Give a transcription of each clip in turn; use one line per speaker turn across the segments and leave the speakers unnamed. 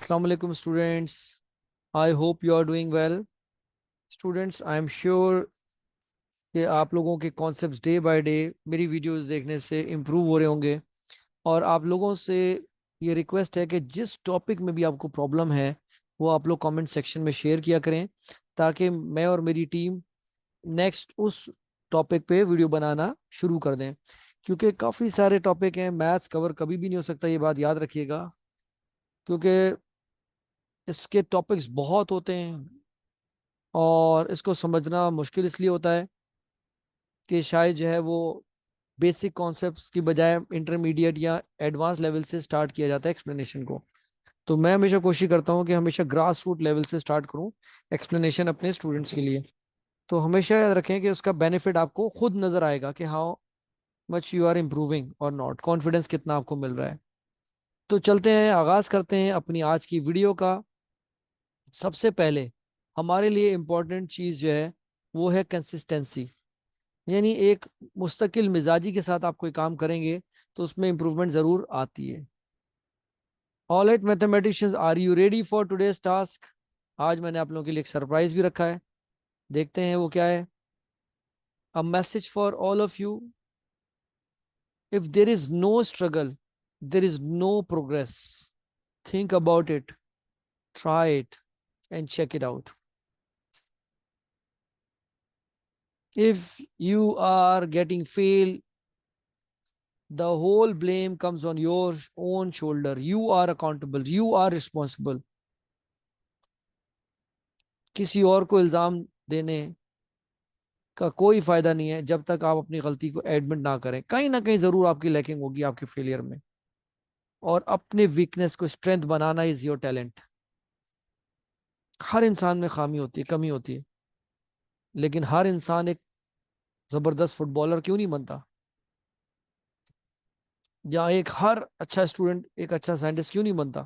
Assalamu alaikum students. I hope you are doing well. Students, I am sure कि आप लोगों के concepts day by day मेरी videos देखने से इम्प्रूव हो रहे होंगे। और आप लोगों से ये रिक्वेस्ट है कि जिस टॉपिक में भी आपको प्रॉब्लम है वो आप लोग कमेंट सेक्शन में शेयर किया करें, ताकि मैं और मेरी टीम नेक्स्ट उस टॉपिक पे वीडियो बनाना शुरू कर दें। क्योंकि काफ़ी सारे टॉपिक हैं, मैथ्स कवर कभी भी नहीं हो सकता, ये बात याद रखिएगा। क्योंकि इसके टॉपिक्स बहुत होते हैं और इसको समझना मुश्किल इसलिए होता है कि शायद जो है वो बेसिक कॉन्सेप्ट्स की बजाय इंटरमीडिएट या एडवांस लेवल से स्टार्ट किया जाता है एक्सप्लेनेशन को। तो मैं हमेशा कोशिश करता हूँ कि हमेशा ग्रास रूट लेवल से स्टार्ट करूँ एक्सप्लेनेशन अपने स्टूडेंट्स के लिए। तो हमेशा याद रखें कि उसका बेनिफिट आपको खुद नजर आएगा कि how much you are improving और नॉट, कॉन्फिडेंस कितना आपको मिल रहा है। तो चलते हैं, आगाज करते हैं अपनी आज की वीडियो का। सबसे पहले हमारे लिए इम्पोर्टेंट चीज़ जो है वो है कंसिस्टेंसी। यानी एक मुस्तकिल मिजाजी के साथ आप कोई काम करेंगे तो उसमें इंप्रूवमेंट ज़रूर आती है। Alright mathematicians, are you ready for today's task? आज मैंने आप लोगों के लिए एक सरप्राइज भी रखा है, देखते हैं वो क्या है। A message for all of you, if there is no struggle there is no progress. Think about it, try it and check it out. If you are getting fail, the whole blame comes on your own shoulder. You are accountable, you are responsible. किसी और को इल्जाम देने का कोई फायदा नहीं है जब तक आप अपनी गलती को एडमिट ना करें। कहीं ना कहीं जरूर आपकी लैकिंग होगी आपके फेलियर में। और अपने वीकनेस को स्ट्रेंथ बनाना इज योर टैलेंट। हर इंसान में खामी होती है, कमी होती है, लेकिन हर इंसान एक जबरदस्त फुटबॉलर क्यों नहीं बनता, या एक हर अच्छा स्टूडेंट एक अच्छा साइंटिस्ट क्यों नहीं बनता।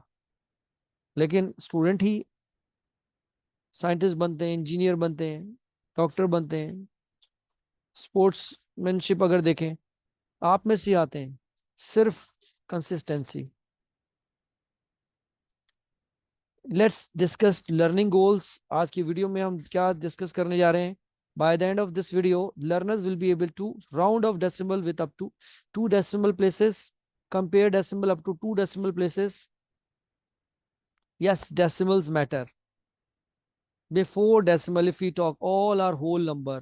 लेकिन स्टूडेंट ही साइंटिस्ट बनते हैं, इंजीनियर बनते हैं, डॉक्टर बनते हैं। स्पोर्ट्समैनशिप अगर देखें, आप में से आते हैं। सिर्फ consistency. Let's discuss learning goals. आज की वीडियो में हम क्या डिस्कस करने जा रहे हैं? By the end of this video learners will be able to round off decimal with up to 2 decimal places, compare decimal up to 2 decimal places. Yes, decimals matter. Before decimal, if we talk all our whole number,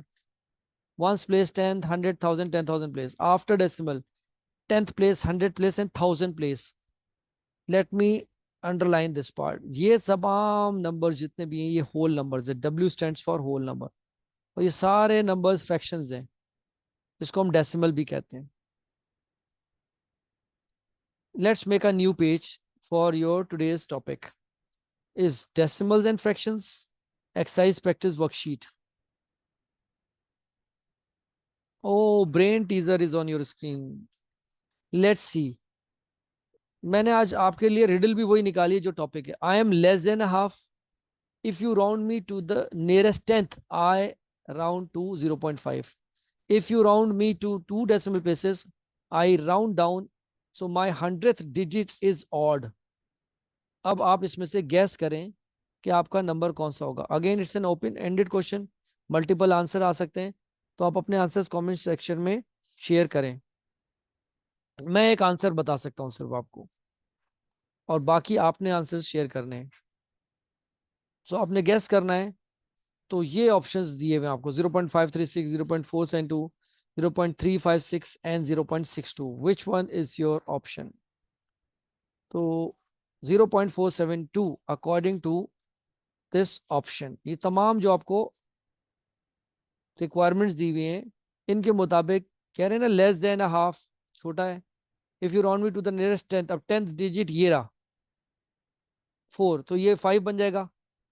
ones place, 10th, 100,000, 10,000 place. After decimal, 10th place, 100 place and 1000 place. Let me underline this part. ये तमाम number जितने भी हैं ये whole numbers है। W stands for whole number. और ये सारे नंबर्स फ्रैक्शंस हैं, इसको हम डेसिमल भी कहते हैं। Let's make a new page for your today's topic is decimals and fractions exercise practice worksheet. Oh, brain teaser is on your screen. Let's see. मैंने आज आपके लिए रिडल भी वही निकाली है जो टॉपिक है। I am less than half, if you round me to the nearest tenth I round to 0.5। If you round me to 2 decimal places I round down, so my 100th digit is odd. अब आप इसमें से gas करें कि आपका number कौन सा होगा। Again it's an open ended question, multiple answer आ सकते हैं, तो आप अपने आंसर्स कमेंट सेक्शन में शेयर करें। मैं एक आंसर बता सकता हूं सिर्फ आपको, और बाकी आपने आंसर शेयर करने हैं। सो आपने गैस करना है। तो ये ऑप्शंस दिए हुए आपको 0.536, 0.472, 0.356 and 0.62। Which one is your option? तो 0.472 अकॉर्डिंग टू दिस ऑप्शन, ये तमाम जो आपको रिक्वायरमेंट्स दी हुई हैं इनके मुताबिक कह रहे हैं ना, लेस देन अ हाफ छोटा है। If you round me to the nearest tenth, अब 10th डिजिट ये रहा 4, तो ये 5 बन जाएगा।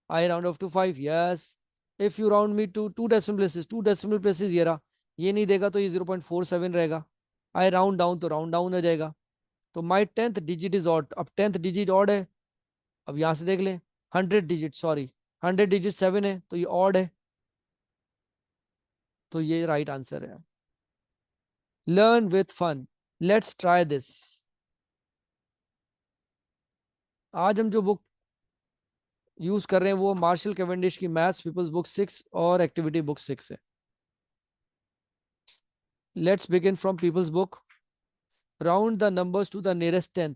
I round off to 5, yes. If you round me to 2 decimal places, 2 decimal places ये रहा, ये नहीं देगा तो ये 0.47 रहेगा। आई राउंड डाउन तो राउंड डाउन हो जाएगा। तो माई 10th डिजिट इज ऑड। अब 10th डिजिट ऑड है, अब यहां से देख लें। 100 डिजिट, सॉरी 100 डिजिट 7 है तो ये ऑड है, तो ये राइट आंसर है। Learn with fun, let's try this. आज हम जो बुक यूज कर रहे हैं वो मार्शल कैवेंडिश की मैथ्स पीपल्स बुक 6 और एक्टिविटी बुक 6 है। Let's begin from pupil's book. Round the numbers to the nearest tenth.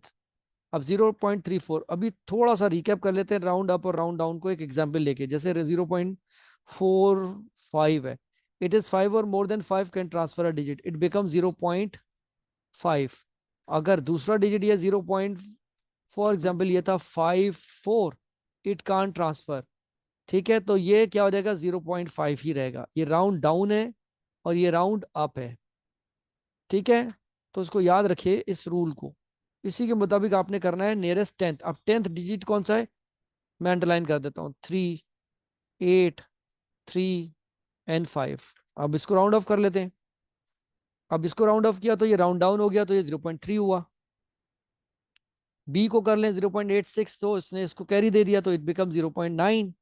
अब 0.34, अभी थोड़ा सा रिकैप कर लेते हैं राउंड अप और राउंड डाउन को एक एग्जांपल लेके। जैसे 0.45 है, इट इज 5 और more than 5 can transfer a digit, it become 0.5। अगर दूसरा डिजिट ये 0. फॉर एग्जाम्पल ये था 5 4, इट कान ट्रांसफर। ठीक है, तो ये क्या हो जाएगा, 0.5 ही रहेगा। ये राउंड डाउन है और ये राउंड अप है। ठीक है, तो उसको याद रखिए इस रूल को। इसी के मुताबिक आपने करना है नियरेस्ट टेंथ। अब टेंथ डिजिट कौन सा है, मैं अंडरलाइन कर देता हूँ, 3 8 3 एंड 5। अब इसको राउंड ऑफ कर लेते हैं। अब इसको राउंड ऑफ किया तो ये राउंड डाउन हो गया, तो ये 0.3 हुआ। बी को कर लें 0.86, तो इसने इसको कैरी दे दिया, तो it become 0.9।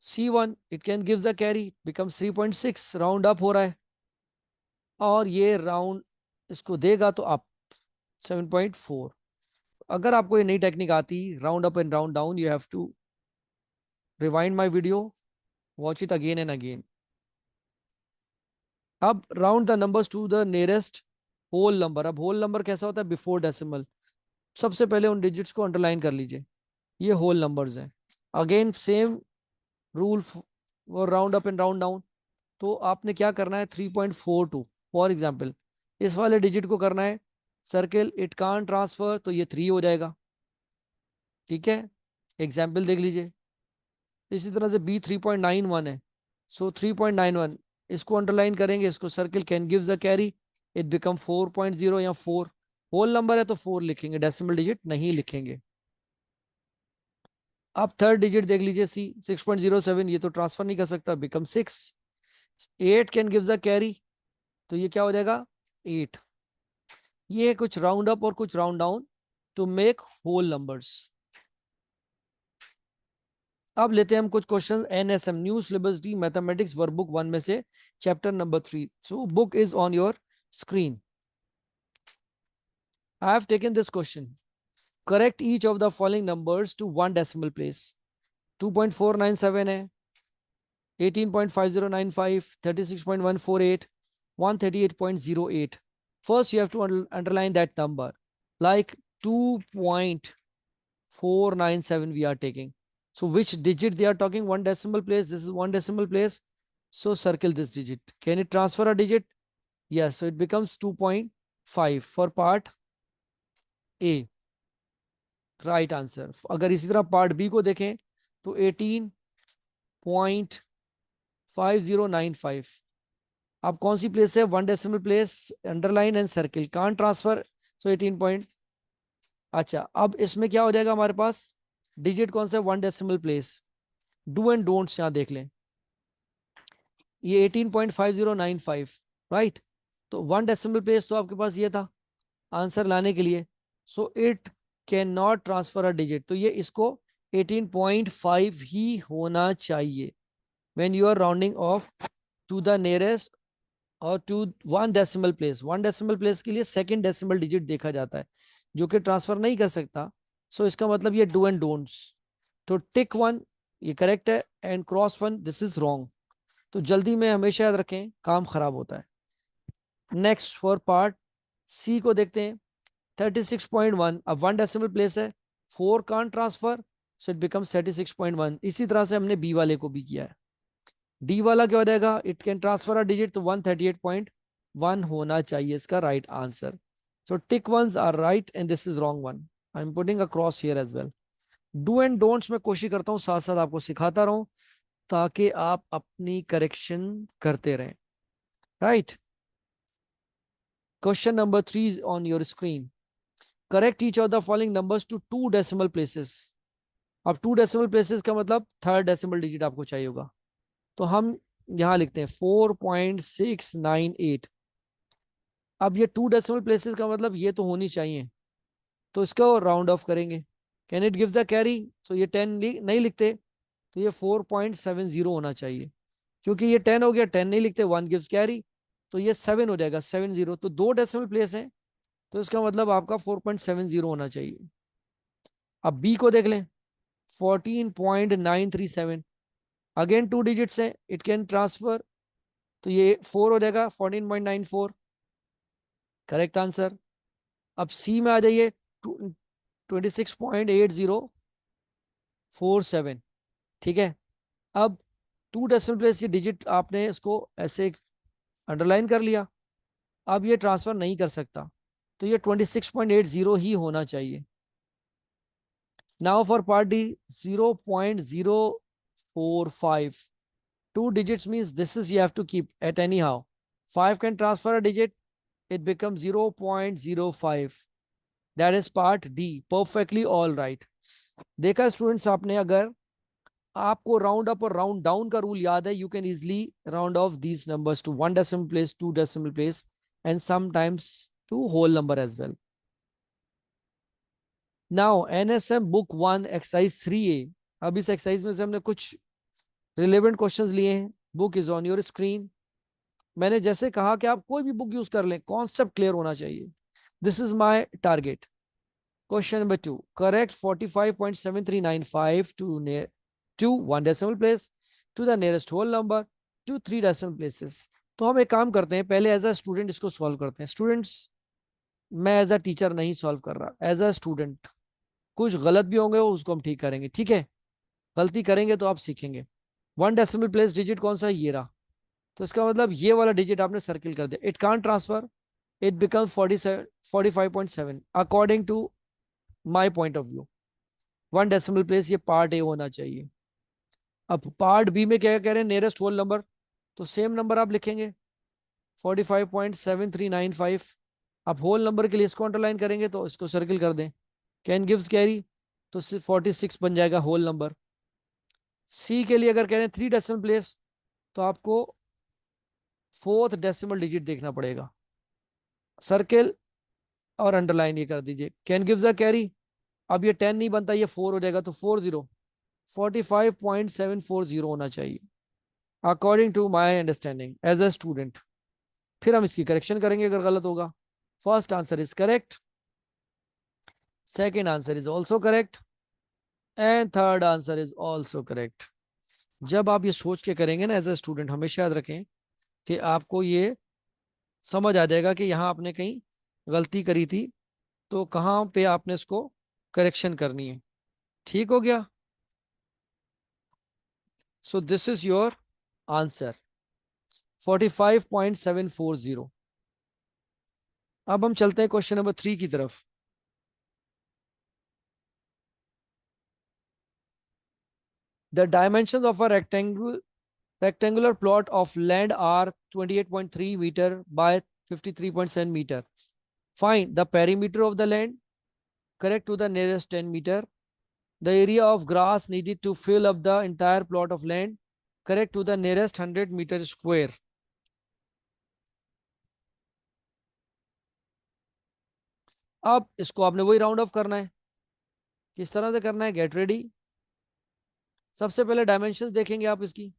C1 it can gives a carry, becomes 3.6, round up हो रहा है। और ये राउंड इसको देगा तो अप 7.4। अगर आपको ये नई टेक्निक आती, round up and round down, you have to rewind my video, watch it again and again. अब round the numbers to the nearest whole number. अब होल नंबर कैसा होता है, बिफोर डेसिमल। सबसे पहले उन डिजिट्स को अंडरलाइन कर लीजिए, ये होल नंबर्स हैं। अगेन सेम रूल, वो round up and round down. तो आपने क्या करना है, 3.42 फॉर एग्जाम्पल, इस वाले डिजिट को करना है सर्किल, इट कान ट्रांसफर, तो ये 3 हो जाएगा। ठीक है, एग्जाम्पल देख लीजिए। इसी तरह से बी 3.91 है, सो 3.91 इसको अंडरलाइन करेंगे, इसको circle, can gives a carry, it become 4.0 या 4। होल नंबर है तो 4 लिखेंगे, डेसिमल डिजिट नहीं लिखेंगे। अब थर्ड डिजिट देख लीजिए, सी 6.07, ये तो ट्रांसफर नहीं कर सकता, become 6। 8 can gives a carry, तो ये क्या हो जाएगा, 8। ये है कुछ राउंड अप और कुछ round down to make whole numbers. अब लेते हैं हम कुछ question NSM, new syllabus the mathematics workbook 1 में से, chapter number 3। So book is on your screen. I have taken this question, correct each of the following numbers to one decimal place. 2.497 है, 18.5095, 36.148, 138.08। First, you have to underline that number. Like 2.497 we are taking. So which digit they are talking? One decimal place. This is one decimal place. So circle this digit. Can it transfer a digit? Yes. So it becomes 2.5 for part A. Right answer. अगर इसी तरह part B को देखें तो 18.5095। अब कौन सी place है, one decimal place, underline and circle, can transfer, so 18 point. अच्छा, अब इसमें क्या हो जाएगा हमारे पास, डिजिट कौन सा है, one decimal place. Do and don'ts यहां देख लें, ये 18.5095, राइट। तो वन डेसिमल प्लेस तो आपके पास ये था आंसर लाने के लिए, so it can not transfer a digit, तो ये इसको 18.5 ही होना चाहिए when you are rounding off to the nearest और to one decimal place. One decimal place के लिए सेकंड डेसिमल डिजिट देखा जाता है, जो कि ट्रांसफर नहीं कर सकता। सो इसका मतलब ये डू एंड डोंट्स। तो टिक वन ये करेक्ट है, and cross one this is wrong. तो जल्दी में हमेशा याद रखें, काम खराब होता है। नेक्स्ट फॉर पार्ट सी को देखते हैं, 36.1, अब वन डेसिमल प्लेस है, 4 can't transfer, so it becomes 36.1। इसी तरह से हमने बी वाले को भी किया है। डी वाला क्या हो जाएगा, it can transfer a digit, तो 138.1 होना चाहिए इसका right answer. So tick ones are right and this is wrong one. I am putting a cross here as well. Do and don'ts में कोशिश करता हूँ साथ साथ आपको सिखाता रहूं, ताकि आप अपनी करेक्शन करते रहें, right. Question number 3 is on your screen, correct each of the following numbers to two decimal places. अब टू डेसिमल प्लेसेस का मतलब थर्ड डेसिमल डिजिट आपको चाहिए होगा, तो हम यहां लिखते हैं 4.698। अब ये टू डेसिमल प्लेसेस का मतलब ये तो होनी चाहिए, तो इसको राउंड ऑफ करेंगे, can it gives a carry, so ये 10 नहीं लिखते, तो ये 4.70 होना चाहिए। क्योंकि ये 10 हो गया, 10 नहीं लिखते, 1 गिव्स कैरी, तो ये 7 हो जाएगा, 70। तो दो डेसिमल प्लेस हैं, तो इसका मतलब आपका 4.70 होना चाहिए। अब बी को देख लें, 14.937। अगेन 2 डिजिट्स है, इट कैन ट्रांसफर, तो ये 4 हो जाएगा, 14.94, करेक्ट आंसर। अब सी में आ जाइए, 26.8047, ठीक है। अब 2 डेसिमल प्लेस, ये डिजिट आपने इसको ऐसे अंडरलाइन कर लिया। अब ये ट्रांसफर नहीं कर सकता, तो ये 26.80 ही होना चाहिए। Now for part D, 0.045, 2 digits means this is you have to keep at anyhow. 5 can transfer a digit, it becomes 0.05, that is part D, perfectly all right। देखा स्टूडेंट्स आपने, अगर आपको राउंड अप और राउंड डाउन का rule याद है, you can easily round off these numbers to 1 decimal place, 2 decimal place, and sometimes to whole number as well। Now NSM book 1 exercise 3A। अब इस एक्सरसाइज में से हमने कुछ रिलेवेंट क्वेश्चंस लिए हैं। Book is on your screen. मैंने जैसे कहा कि आप कोई भी बुक यूज कर लें, कॉन्सेप्ट क्लियर होना चाहिए। This is my target. Question number 2, correct 45.7395 to 1 decimal place, to the nearest whole number, to 3 decimal places। तो हम एक काम करते हैं, पहले एज अ स्टूडेंट इसको सॉल्व करते हैं। स्टूडेंट्स, मैं एज अ टीचर नहीं सॉल्व कर रहा, एज अ स्टूडेंट। कुछ गलत भी होंगे उसको हम ठीक करेंगे, ठीक है। गलती करेंगे तो आप सीखेंगे। 1 decimal place डिजिट कौन सा है, ये रहा। तो इसका मतलब ये वाला डिजिट आपने सर्किल कर दिया, it can't transfer, it become 45.7 according to my point of view. 1 decimal place ये पार्ट ए होना चाहिए। अब पार्ट बी में क्या कह रहे हैं, नियरेस्ट होल नंबर, तो सेम नंबर आप लिखेंगे 45.7395। आप होल नंबर के लिए इसको अंडरलाइन करेंगे तो इसको सर्किल कर दें, कैन गिव्स कैरी, तो 46 बन जाएगा होल नंबर। सी के लिए अगर कह रहे हैं 3 decimal place, तो आपको 4th डेसिमल डिजिट देखना पड़ेगा, सर्किल और अंडरलाइन ये कर दीजिए, कैन गिव्स अ कैरी। अब ये 10 नहीं बनता, ये 4 हो जाएगा, तो 45.740 होना चाहिए according to my understanding as a student. फिर हम इसकी करेक्शन करेंगे अगर गलत होगा। First answer is correct, second answer is also correct, and third answer is also correct. जब आप ये सोच के करेंगे ना एज अ स्टूडेंट, हमेशा याद रखें कि आपको ये समझ आ जाएगा कि यहाँ आपने कहीं गलती करी थी, तो कहाँ पे आपने इसको करेक्शन करनी है। ठीक हो गया। So this is your answer, 45.740। अब हम चलते हैं क्वेश्चन नंबर 3 की तरफ। The dimension of a rectangular plot of land are 28.3 meter by 53.7 meter. Find the perimeter of the land, correct to the nearest 10 meter. The area of grass needed to fill up the entire plot of land, correct to the nearest 100 meter square. अब इसको आपने वही round off करना है। किस तरह से करना है, गेट रेडी। सबसे पहले डायमेंशंस देखेंगे आप इसकी।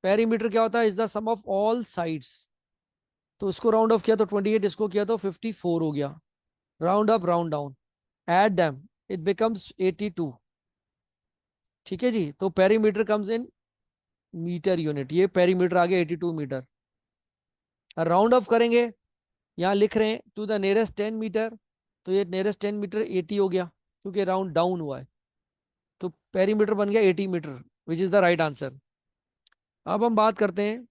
पेरीमीटर क्या होता है, is the sum of all sides. तो इसको राउंड ऑफ किया तो 28, इसको किया तो 54 हो गया। Round up round down, add them, it becomes 82। ठीक है जी, तो perimeter comes in metre unit, ये पेरीमीटर आ गया 82 मीटर। राउंड ऑफ करेंगे, यहाँ लिख रहे हैं टू द नियरेस्ट 10 मीटर, तो ये नियरेस्ट 10 मीटर 80 हो गया, क्योंकि राउंड डाउन हुआ है। तो पेरीमीटर बन गया 80 metre, which is the right answer. अब हम बात करते हैं,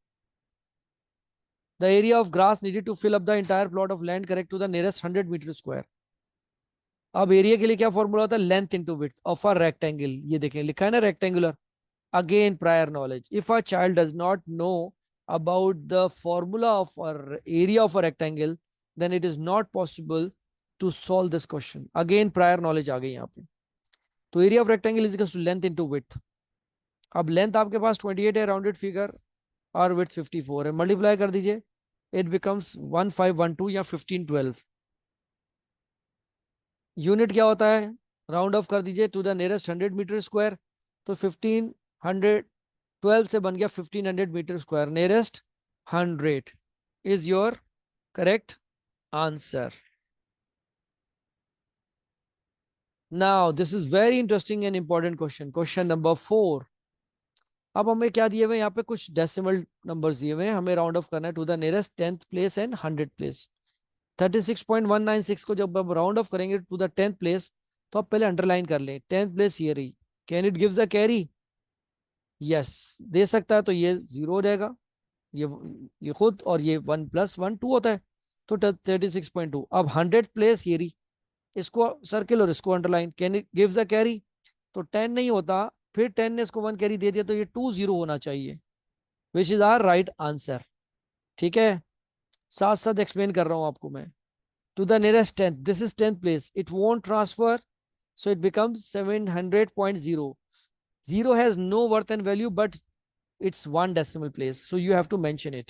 the area of grass needed to fill up the entire plot of land, correct to the nearest 100 metre square. अब एरिया के लिए क्या फॉर्मूला होता है, length into width of a rectangle. ये देखें लिखा है ना rectangular. Again prior knowledge, if a child does not know about the formula of our area of a rectangle, then it is not possible to solve this question. Again prior knowledge आ गई यहाँ पे। तो area of rectangle is equal to length into width। अब length आपके पास 28 है, rounded figure, और width 54 है, multiply कर दीजिए, इट बिकम्स 1512 या 1512। यूनिट क्या होता है, राउंड ऑफ कर दीजिए to the nearest 100 metre square, तो 1512 से बन गया 1500 metre square, nearest 100 is your correct answer. Now this is very interesting and important question. Question number 4. अब हमें क्या दिए हुए हैं, यहाँ पे कुछ डेसिमल नंबर्स दिए हुए हैं, हमें राउंड ऑफ करना है to the nearest 10th place and 100th place. 36.196 को जब हम राउंड ऑफ करेंगे टू द 10th प्लेस, तो आप पहले अंडरलाइन कर लें 10th प्लेस ये रही. Can it gives a carry? Yes, दे सकता है. तो ये 0 हो जाएगा, ये ये खुद, और ये 1+1 2 होता है. तो 36.2. अब 100th प्लेस ये रही, इसको सर्किल और इसको underline. Can it gives a carry? तो 10 नहीं होता, फिर 10 ने इसको 1 कैरी दे दिया, तो ये 2 0 होना चाहिए, which is our right answer. ठीक है, साथ साथ एक्सप्लेन कर रहा हूं आपको मैं. To the nearest 10th, this is 10th place, it won't transfer, so it becomes 700.0. 0 has no worth and value, but it's one decimal place, so you have to mention it.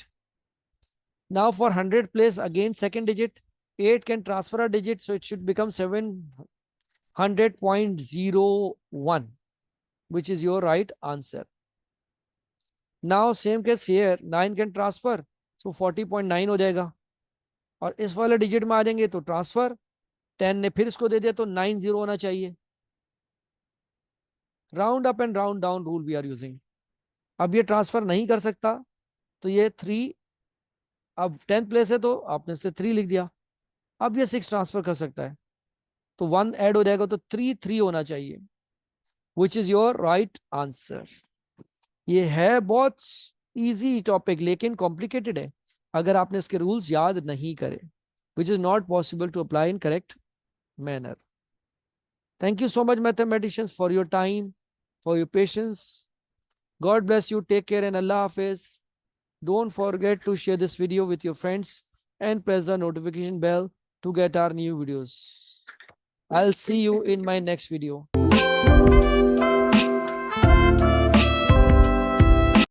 Now for 100 place, again second digit, 8 can transfer a digit, so it should become 700.01, which is your right answer. Now same case here, 9 can transfer, so 40.9 हो जाएगा. और इस वाले digit में आ जाएंगे तो transfer, 10 ने फिर इसको दे दिया तो 90 होना चाहिए. Round up and round down rule we are using. अब ये ट्रांसफर नहीं कर सकता, तो ये 3, अब 10th प्लेस है तो आपने से 3 लिख दिया. अब ये 6 ट्रांसफर कर सकता है, तो 1 ऐड हो जाएगा, तो 3 होना चाहिए, which is your right answer. ये है बहुत इजी टॉपिक, लेकिन कॉम्प्लिकेटेड है अगर आपने इसके रूल्स याद नहीं करे, which is not possible to apply in correct manner. Thank you so much, mathematicians, for your time, for your patience. God bless you. Take care and Allah Hafiz. Don't forget to share this video with your friends and press the notification bell to get our new videos. I'll see you in my next video.